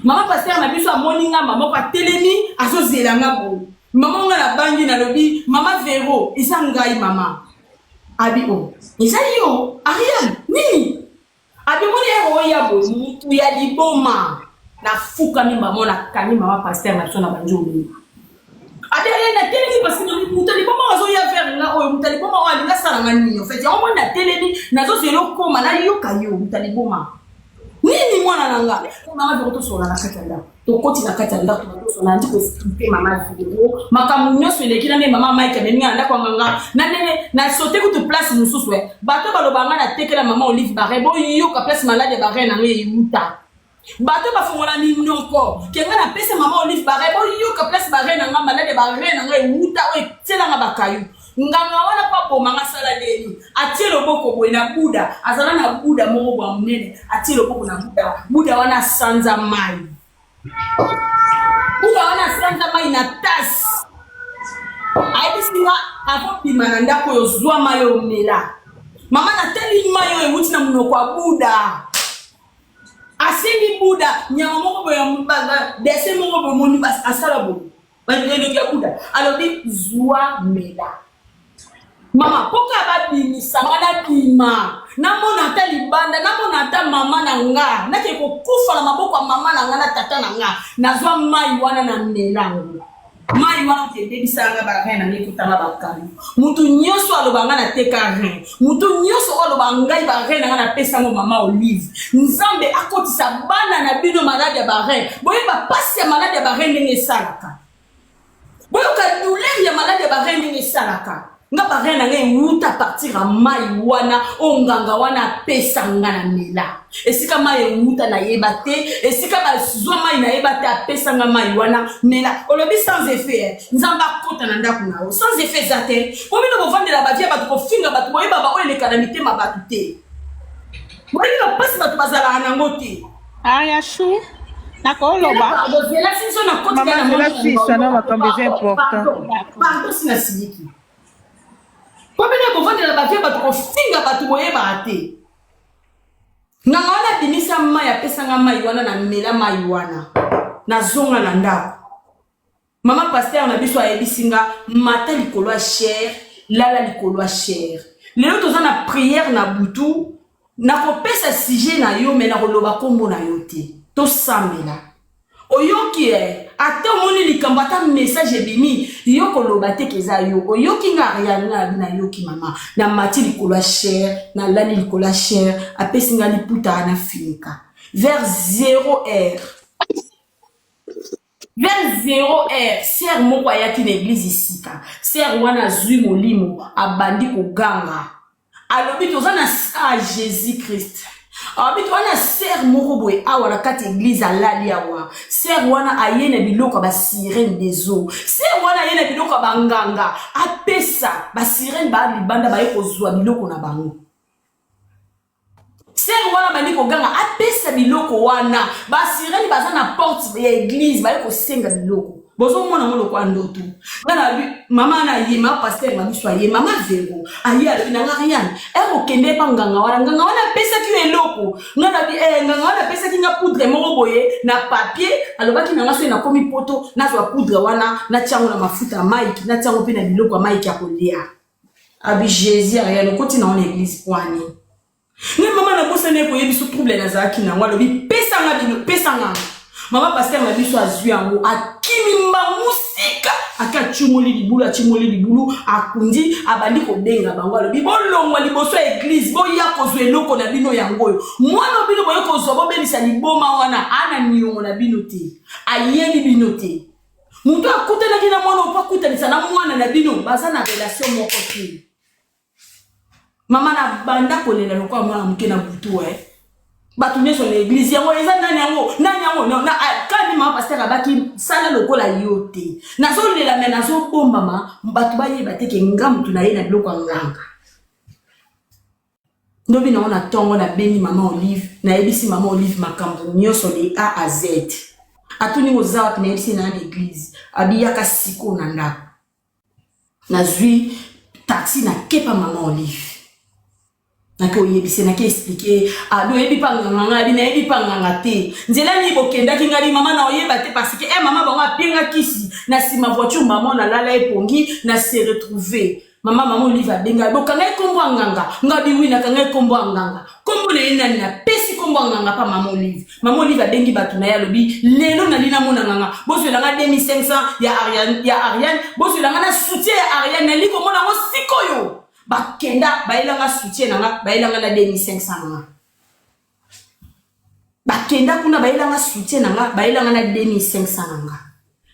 B: mama pasteur na biso amoni nga mama ko atelemi azozela nga bo mama nga na bangi na lobi mama Vero isa ngai mama abi o isa yo Ariane nini abi moni ero ya bo mutu ya liboma na fuka mi mama na kani mama pasteur na sona banjoli abi na telemi parce que mutu liboma azo ya vers nga o mutu liboma wa linga sala ngani en fait ya moni na telemi na zo zelo koma na yoka yo mutu liboma nini mwana nanga mama Vero to sola na katanda to koti na katanda to sola ndiko skipe mama Vero makamu nyoso elekina me mama Mike amemi anda kwa nganga na nene na sauter ku to place mususu bato balobanga na tekela mama Olive Barre bo yo ka place malade Barre na ngai yuta bato bafongola minoko kenga na pesa mama Olive Barre bo yo ka place Barre na ngai malade Barre na ngai yuta we tsela nga bakayu nganga wana pa bomanga sala leni atie loboko boye na buda azala na buda moko bwa munene atie loboko na buda wana sanza mai buda wana sanza mai na tas aibisinga akopima na ndako yo zwa mayo mela mama na teli mayo ewuti na munoko wa buda asengi buda nyama moko boye mbaga dese moko boye moni bas asala bo bandelo ya buda alobi zwa mela mama poka babimisa ngana bima namona ata libanda namona ata mama na nga nake kokufa na maboko ya mama na nga na tata na nga nazwa mai wana na melango mai wana te bebisa nga ba rien na ngekutanga bakani mutu nyoso alobanga na teka rien mutu nyoso alobanga ba rien na pesa mo mama Olive nzambe akotisa bana na bino malade ya ba rien boyeba pasi ya malade ya ba rien ndenge salaka boyoka douleur ya malade ya ba rien ndenge salaka nga bare na ngai wuta partir a mai wana onganga wana pesa nga na mela esika mai wuta na yebate esika bazwa mai na yebate a pesa nga mai wana mela olobi sans effet nzamba kota na ndako na sans effet zate pomino bovandela bavia batu kofinga batu boyeba ba oyo lekana mitema batu te boyeba pasi batu bazala nango te
C: Ariachu nakoloba
B: bozela sinso na kota
E: Maman de la fille ça n'a makambo important
B: pardon sina siliki Komene bovande la bavia batu kofinga batu boyeba te. Nganga wana bimisa mai apesa nga mai wana na mela mai wana. Na zonga na ndako. Mama pasteur na biso ayebisinga mata likolo a cher, lala likolo a cher. Lelo toza na prière na butu, na kopesa sujet na yo me na koloba kombo na yo te. To samela. oyoki ate omoni likambo ata message ebimi yo koloba te keza yo oyoki nga Ariane na yoki mama na mati likolo cher na lali likolo cher apesi nga liputa na finika vers 0h vers 0h ser moko ayaki na église isika ser wana zwi molimo abandi koganga alobi toza na Jésus Christ abit wana ser moko boye awa na kati église alali awa ser wana ayena biloko ba sirène des eaux ser wana ayena biloko banganga apesa ba sirène ba libanda ba ekozwa biloko na bango ser wana bandi koganga apesa biloko wana ba sirène baza na porte ya église ba ekosenga biloko bozo mona ngolo kwa ndoto ngana mama na yema pasteur ma biso ye mama vero ayi ali na ngariane kende pa nganga wana pesa ki eloko ngana bi nganga wana pesa ki nga poudre moko boye na papier alobaki na ngaso na komi poto na zo poudre wana na tiango na mafuta maiki na tiango pe na biloko maiki ya kolia abi Jésus ariane koti na on église kwani ni mama na bosa ne ko yebiso trouble na zaki na ngalo bi pesa nga mama pasteur ma biso azwi yango akimimba musika akachumuli libulu akundi abandi kobenga bango alobi bolongwa liboso ya église boya kozwa eloko na bino yango mwana bino boya kozwa bobelisa liboma wana ana niongo na bino te ayebi bino te mutu akutanaki na mwana opo akutanisa na mwana na bino baza na relation moko te mama na banda kolela lokwa mwana muke na butu batuné sur l'église yango eza nani yango na kani mama pasteur abaki sala lokola yote nazo lela mena nazo bombama batu bayeba te ke ngamu tunaye na biloko nganga ndobi na ona tongo na beni mama Olive na ebisi mama Olive makambo nyoso de A à Z atuni ozawa na ebisi na l'église abiyaka siko na ndako nazwi taxi na kepa mama Olive nake oyebise nake expliquer ado yebi pa nganga na yebi pa nganga te nzela ni bokenda ki ngali mama na oyeba te parce que mama bango apenga kisi na sima voiture maman na lala epongi na se retrouver mama Olive abenga bokanga ekombo nganga ngabi wina kanga ekombo nganga kombo na yena na pesi kombo nganga pa mama Olive abengi batu na ya lobi lelo na lina mona nganga bozo la nga 2500 ya Ariane bozo la nga na soutien ya Ariane na liko mona ngo sikoyo bakenda bailanga soutien nanga bailanga na 2500 nanga bakenda kuna bailanga soutien nanga bailanga na 2500 nanga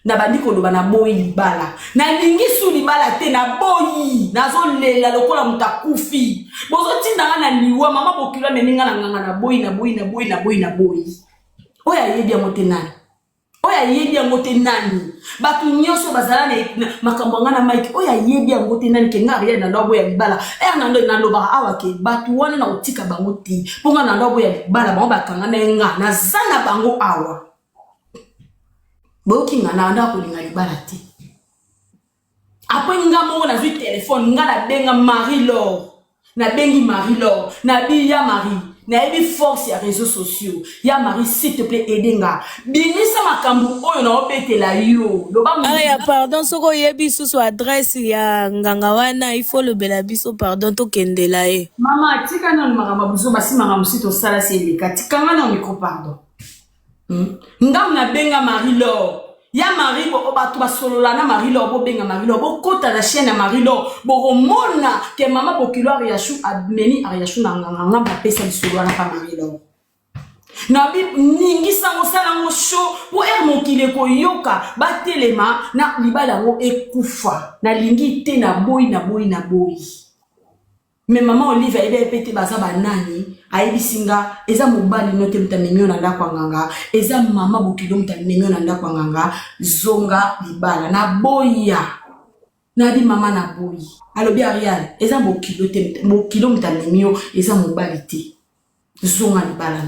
B: na bandiko loba na boyi libala na lingi su libala te na boyi nazo lela lokola mutakufi bozo tinanga na liwa mama bokila meninga na nganga na boyi oya yebi amote nani oya yebi amote nani batu nyoso bazala na makambo ngana mike oya yebi amote nani ke ngari na lobo ya libala nando na loba awa ke batu wana na utika bango ti ponga na lobo ya libala bango bakanga na nga na zana bango awa boki nga na anda kolinga libala te après nga mo na zwi téléphone nga na benga Marie-Laure na bengi Marie-Laure na bi ya Marie na ebi force ya réseaux sociaux ya Marie s'il te plaît aidenga binisa makambu oyo na opetela yo loba
F: ya pardon soko yebi susu adresse ya nganga wana il faut le bela biso pardon to kendela e
B: mama tika na makambo buzo basi makambo sito sala seleka tika nga na micro pardon ngam na benga Marie-Laure ya Marie bo batu basolola na Marie-Laure bo benga Marie-Laure bo kota na chaîne ya Marie-Laure bo mona ke mama bokilo Ariashu admeni Ariashu na nganga ba pesa bisolo na pa Marie-Laure na bi ningi sango sala ngo show bo mokile ko yoka batelema na libala ngo ekufa na lingi te na boyi mais maman Olive ebe pete baza banani aibisinga eza mobali note mtamemio na ndako nganga eza mama bokilo mtamemio na ndako nganga zonga libala na boya na di mama na boyi alobi Ariane eza bokilo mtamemio eza mobali te zonga libala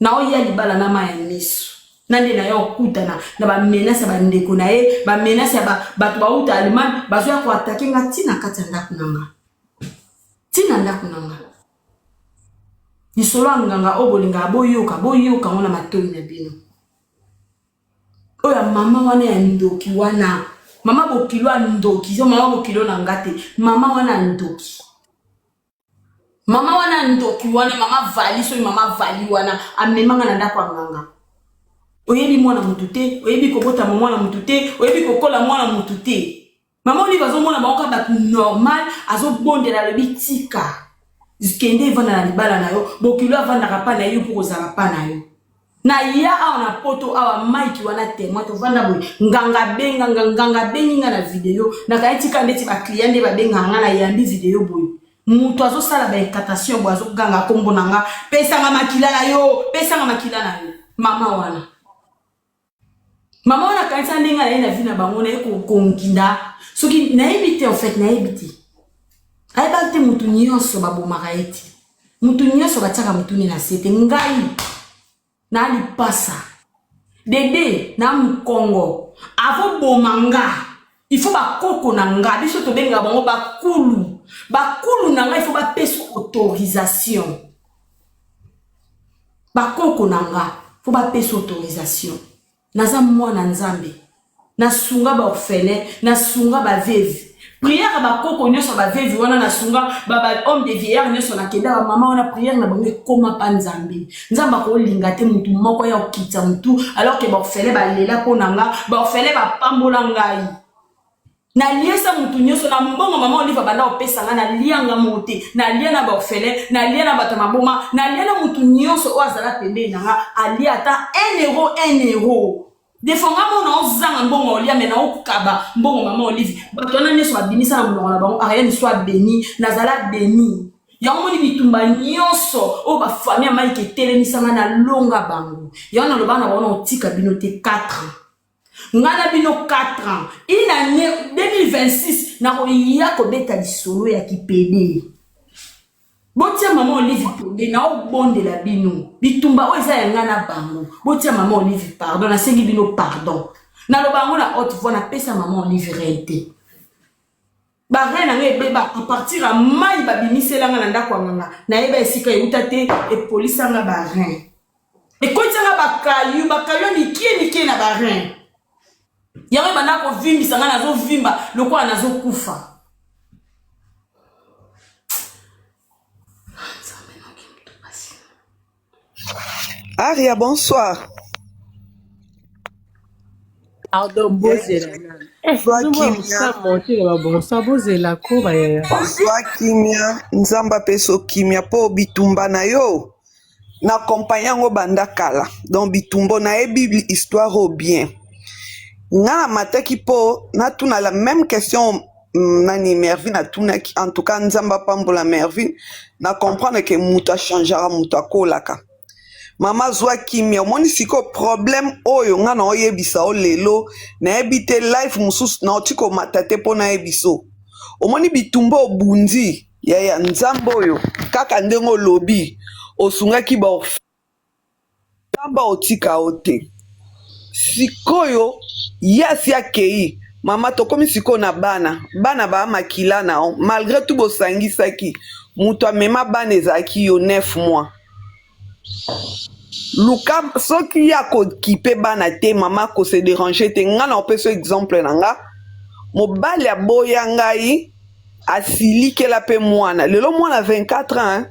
B: na oya libala na maya miso nande na yo kutana na ba menace ba ndeko na ye ba menace ba batu ba uta Allemagne bazo ya ko attaquer ngati na kati ndako nganga tina ndako nanga nisolo nganga obolinga boyoka ngona matoi na bino oya mama wana ya ndoki wana mama bokilo ndoki zo mama bokilo na ngate mama wana ndoki wana mama vali so mama vali wana amemanga na ndako nganga oyebi mwana mutu te, oyebi kobotama mwana mutu te, oyebi kokola mwana mutu te. Maman Olive azomona bango kaka bato normal, azobondela lobi tika. Kende evanda na libala na yo, bokilo avandaka pa na yo pour kozala pa na yo. Na ya awa na poto awa Mike wana témoin to vanda boy nganga bengi nga na video na kaitika ndeti ba client de ba benga nga na yambi video boy. Mutu azosala ba incatation bo azoganga kombo nanga, pesa nga makila na yo, pesa nga makila na yo. Mama wana kanisa ndinga na vie na bango na eko konkinda. Soki na ebite en fait na ebite. Aibate mutu nyonso babomaka eti. Mutu nyonso batiaka mutu ni na sete ngai na lipasa. Dede na mkongo. Avo bomanga. Il faut bakoko na nga. Biso to benga bango bakulu. Bakulu na nga il faut ba peso autorisation. Bakoko na nga il faut ba peso autorisation. Naza mwana nzambe. Nasunga ba orphelin, nasunga ba veuve. Prière ba koko nyonso ba veuve wana nasunga ba homme de vieillard nyonso na kenda ba mama wana prière na bango koma pa nzambe. Nzamba ko linga te mutu moko ya okita mutu alors que ba orphelin ba lela pona nga, ba orphelin ba pambola ngai. Na liesa mutu nyonso na mbongo mama Olive banda opesa nga na lianga mote, na lia na ba orphelin, na lia na bato maboma, na lia na mutu nyonso o azala pembe na nga, ali ata 1 euro. Defonga mona ozanga mbongo olia mena okaba mbongo mama Olive batona neso babinisa na mbongo na bango Ariane soit béni nazala béni yango moni bitumba nyonso o ba famille Mike telemisanga na longa bango yana lobana bona otika bino te 4 ans ngana bino 4 ans ina 2026 na koya ko beta lisolo ya kipede. Botia mama Olive tombe na obonde la bino. Bitumba o eza yanga na bango. Botia mama Olive pardon, na sengi bino pardon. Na lo bango na haute voix na pesa mama Olive rente. Ba reine nga ebeba a partir à mai ba bimisela nga na ndako nganga. Na eba esika euta te e police nga ba reine. E ko tsanga ba kayu ni kie na ba reine. Yango ba na ko vimbisa nga na zo vimba lokwa na zo kufa.
G: Aria, bonsoir.
H: Pardon, Bozela.
G: Bonsoir, Kimia. Nzamba peso Kimia po bitumba na yo. Na kompanyango banda kala. Donc bitumbo na e Bible histoire au bien. Nga mataki po na tuna la même question nani Mervin na tuna en tout cas nzamba pambola Mervin na comprendre que muta changera muta kolaka. Mama zwa kimia moni siko problem oyo nga na oyebisa o lelo na ebite life mususu na otiko matate po na ebiso omoni bitumba obundi ya nzambo oyo kaka ndengo lobi osungaki ba nzamba otika ote sikoyo yasi akei mama tokomi siko na bana ba makila na o malgré tout bosangisaki mutu amema bana ezaki yo 9 mois. Luka soki ya ko kipe bana te mama ko se déranger te nga na opeso exemple nanga mobali aboya ngai asili kela pe mwana lelo mwana 24 ans hein?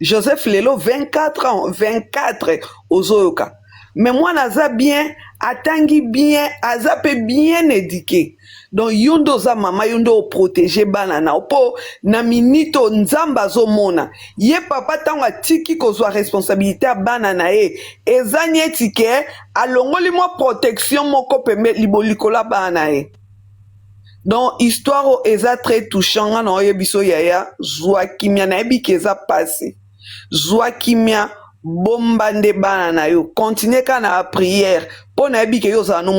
G: Joseph lelo 24 ozoyoka mais mwana aza bien atangi bien aza pe bien éduqué donc yondo za mama yondo protéger bana na po na minito nzamba zo mona ye papa tango atiki kozwa responsabilité a bana na ye ezanye etike alongoli mo protection moko pembe libolikola bana ye donc histoire eza très touchant na oyebiso yaya zwa kimia na ebiki eza passé zwa kimia bomba nde bana na yo continuer ka na prière po na ebike yo za no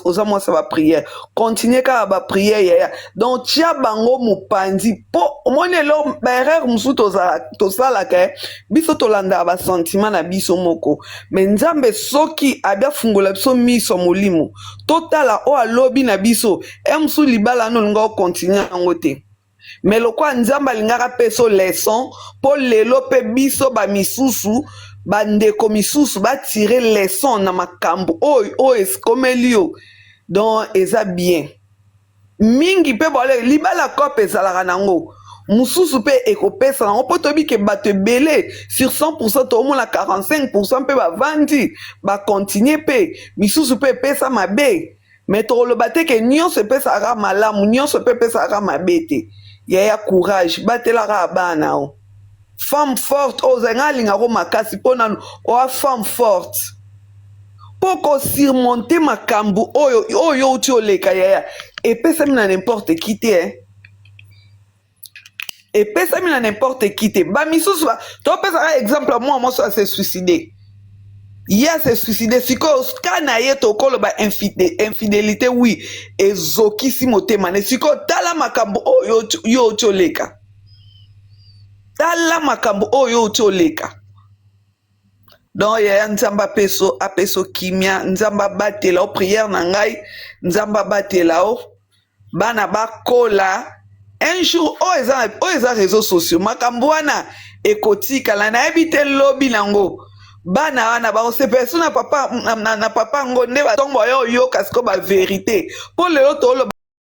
G: oza mwasa ba prière continuer ka ba prière ya donc tia bango mupandi po omone lo ba erreur musu to sala ka biso to landa ba sentiment na biso moko mais nzambe soki abia fungola biso miso molimo totala o alobi na biso musu libala no ngo continuer ngote mais lokwa nzamba lingaka peso leçon po lelo pe biso ba misusu bandeko misusu ba tirer leçon na makambo oyo eskomeli yo donc eza bien mingi pe bole libala kope ezalaka nango mususu pe ekopesa nango mpo toyebi ke bato ebele sur 100% toomona 45% mpe bavandi bakontinue mpe misusu mpe epesa mabe me tokoloba te ke nyonso epesaka malamu nyonso mpe epesaka mabe te yaya courage batelaka bana o femme forte ozanga alingako makasi mpo nanu oya femme forte mpo kosurmonte makambo oyo uti oleka yaya epesami na n'importe qui te epesami na n'importe qui te bamisusu topesaka exemple ya mwa moso ase suicide ye ase suicide sikoyo ka na ye tokoloba infidélité wi ezokisi motema ne sikoyo tala makambo oyo yo oti oleka tala makambo oyo oti oleka donc yaya nzambe apeso kimia nzambe abatela o prière na ngai nzambe abatela o bana bakola un jour oyo eza réseaux sociaux makambo wana ekotikala nayebi te lobi nango bana wana bakosepela so na papa ngo nde batongo oyo oyoka siko bavérité mpo lelo toloba